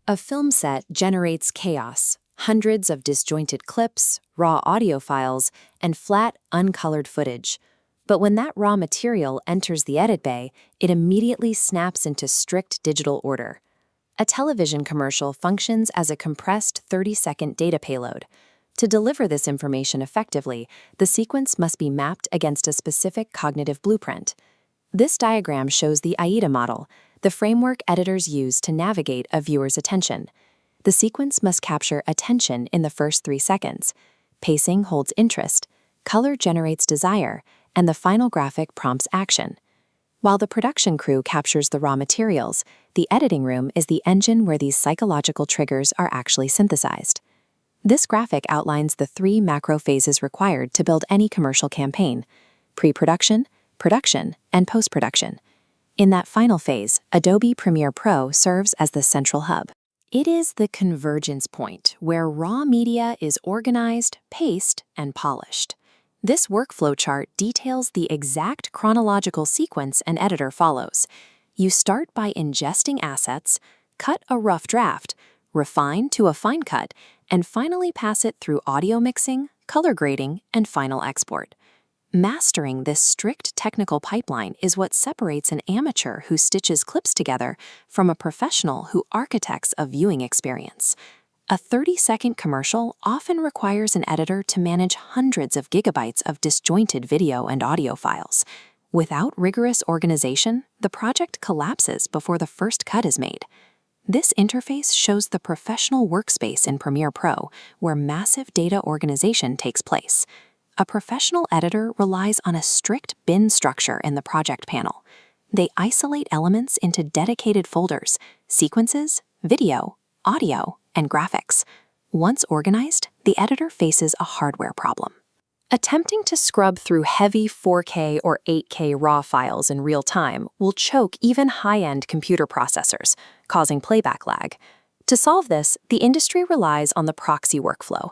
A film set generates chaos, hundreds of disjointed clips, raw audio files, and flat, uncolored footage. But when that raw material enters the edit bay, it immediately snaps into strict digital order. A television commercial functions as a compressed 30-second data payload. To deliver this information effectively, the sequence must be mapped against a specific cognitive blueprint. This diagram shows the AIDA model, the framework editors use to navigate a viewer's attention. The sequence must capture attention in the first 3 seconds. Pacing holds interest, color generates desire, and the final graphic prompts action. While the production crew captures the raw materials, the editing room is the engine where these psychological triggers are actually synthesized. This graphic outlines the 3 macro phases required to build any commercial campaign: pre-production, production, and post-production. In that final phase, Adobe Premiere Pro serves as the central hub. It is the convergence point where raw media is organized, paced, and polished. This workflow chart details the exact chronological sequence an editor follows. You start by ingesting assets, cut a rough draft, refine to a fine cut, and finally pass it through audio mixing, color grading, and final export. Mastering this strict technical pipeline is what separates an amateur who stitches clips together from a professional who architects a viewing experience. A 30-second commercial often requires an editor to manage hundreds of gigabytes of disjointed video and audio files. Without rigorous organization, the project collapses before the first cut is made. This interface shows the professional workspace in Premiere Pro, where massive data organization takes place. A professional editor relies on a strict bin structure in the project panel. They isolate elements into dedicated folders: sequences, video, audio, and graphics. Once organized, the editor faces a hardware problem. Attempting to scrub through heavy 4K or 8K raw files in real time will choke even high-end computer processors, causing playback lag. To solve this, the industry relies on the proxy workflow.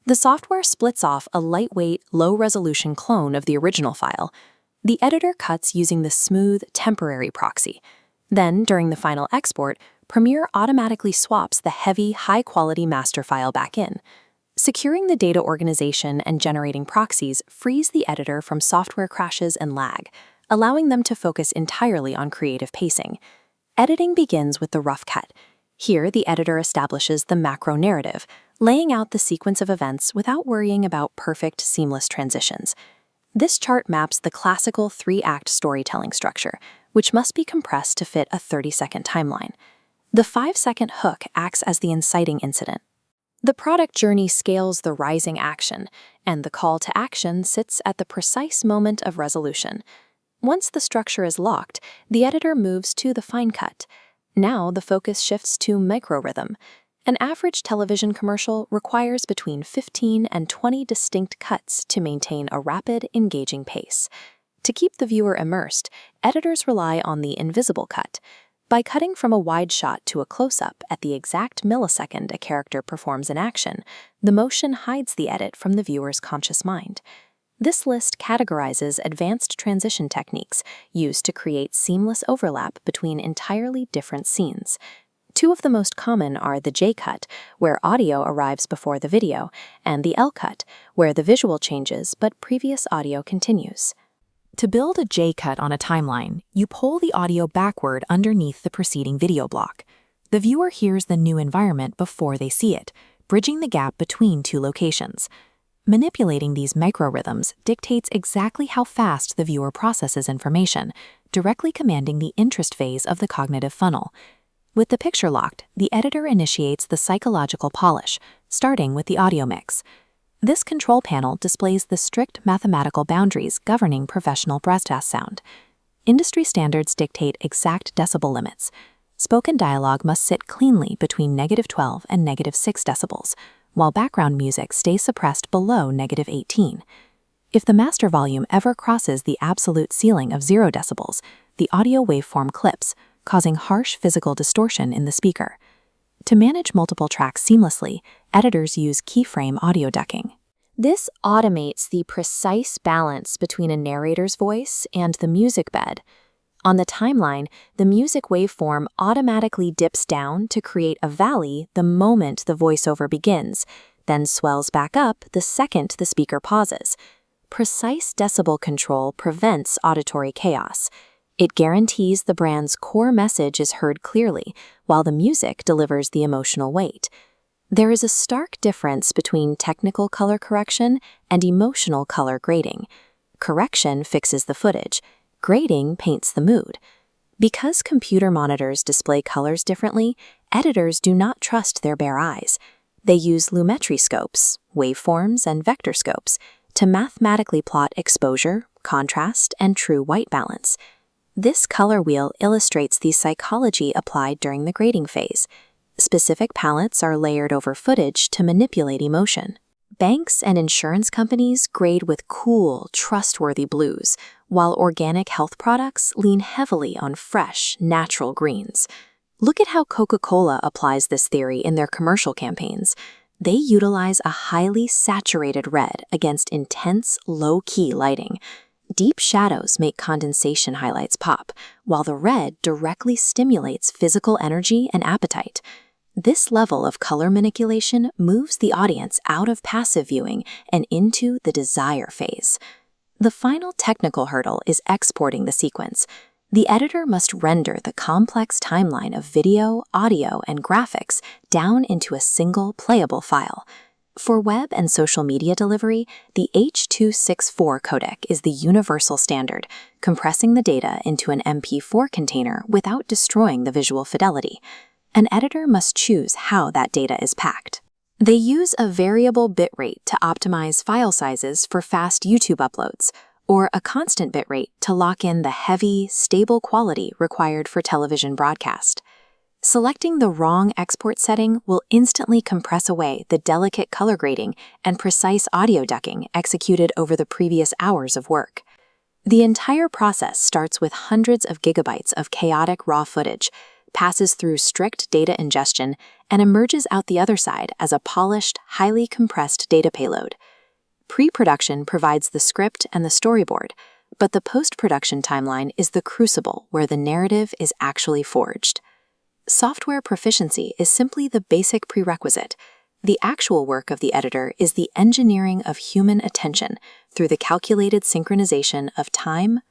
The software splits off a lightweight, low-resolution clone of the original file. The editor cuts using the smooth, temporary proxy. Then, during the final export, Premiere automatically swaps the heavy, high-quality master file back in. Securing the data organization and generating proxies frees the editor from software crashes and lag, allowing them to focus entirely on creative pacing. Editing begins with the rough cut. Here, the editor establishes the macro narrative, laying out the sequence of events without worrying about perfect, seamless transitions. This chart maps the classical 3-act storytelling structure, which must be compressed to fit a 30-second timeline. The 5-second hook acts as the inciting incident. The product journey scales the rising action, and the call to action sits at the precise moment of resolution. Once the structure is locked, the editor moves to the fine cut. Now the focus shifts to microrhythm. An average television commercial requires between 15 and 20 distinct cuts to maintain a rapid, engaging pace. To keep the viewer immersed, editors rely on the invisible cut. By cutting from a wide shot to a close-up at the exact millisecond a character performs an action, the motion hides the edit from the viewer's conscious mind. This list categorizes advanced transition techniques used to create seamless overlap between entirely different scenes. 2 of the most common are the J-cut, where audio arrives before the video, and the L-cut, where the visual changes but previous audio continues. To build a J-cut on a timeline, you pull the audio backward underneath the preceding video block. The viewer hears the new environment before they see it, bridging the gap between 2 locations. Manipulating these microrhythms dictates exactly how fast the viewer processes information, directly commanding the interest phase of the cognitive funnel. With the picture locked, the editor initiates the psychological polish, starting with the audio mix. This control panel displays the strict mathematical boundaries governing professional broadcast sound. Industry standards dictate exact decibel limits. Spoken dialogue must sit cleanly between -12 and -6 decibels, while background music stays suppressed below -18. If the master volume ever crosses the absolute ceiling of 0 decibels, the audio waveform clips, causing harsh physical distortion in the speaker. To manage multiple tracks seamlessly, editors use keyframe audio ducking. This automates the precise balance between a narrator's voice and the music bed. On the timeline, the music waveform automatically dips down to create a valley the moment the voiceover begins, then swells back up the second the speaker pauses. Precise decibel control prevents auditory chaos. It guarantees the brand's core message is heard clearly, while the music delivers the emotional weight. There is a stark difference between technical color correction and emotional color grading. Correction fixes the footage. Grading paints the mood. Because computer monitors display colors differently, editors do not trust their bare eyes. They use lumetri scopes, waveforms, and vector scopes to mathematically plot exposure, contrast, and true white balance. This color wheel illustrates the psychology applied during the grading phase. Specific palettes are layered over footage to manipulate emotion. Banks and insurance companies grade with cool, trustworthy blues, while organic health products lean heavily on fresh, natural greens. Look at how Coca-Cola applies this theory in their commercial campaigns. They utilize a highly saturated red against intense, low-key lighting. Deep shadows make condensation highlights pop, while the red directly stimulates physical energy and appetite. This level of color manipulation moves the audience out of passive viewing and into the desire phase. The final technical hurdle is exporting the sequence. The editor must render the complex timeline of video, audio, and graphics down into a single playable file. For web and social media delivery, the H.264 codec is the universal standard, compressing the data into an MP4 container without destroying the visual fidelity. An editor must choose how that data is packed. They use a variable bitrate to optimize file sizes for fast YouTube uploads, or a constant bitrate to lock in the heavy, stable quality required for television broadcast. Selecting the wrong export setting will instantly compress away the delicate color grading and precise audio ducking executed over the previous hours of work. The entire process starts with hundreds of gigabytes of chaotic raw footage, passes through strict data ingestion, and emerges out the other side as a polished, highly compressed data payload. Pre-production provides the script and the storyboard, but the post-production timeline is the crucible where the narrative is actually forged. Software proficiency is simply the basic prerequisite. The actual work of the editor is the engineering of human attention through the calculated synchronization of time,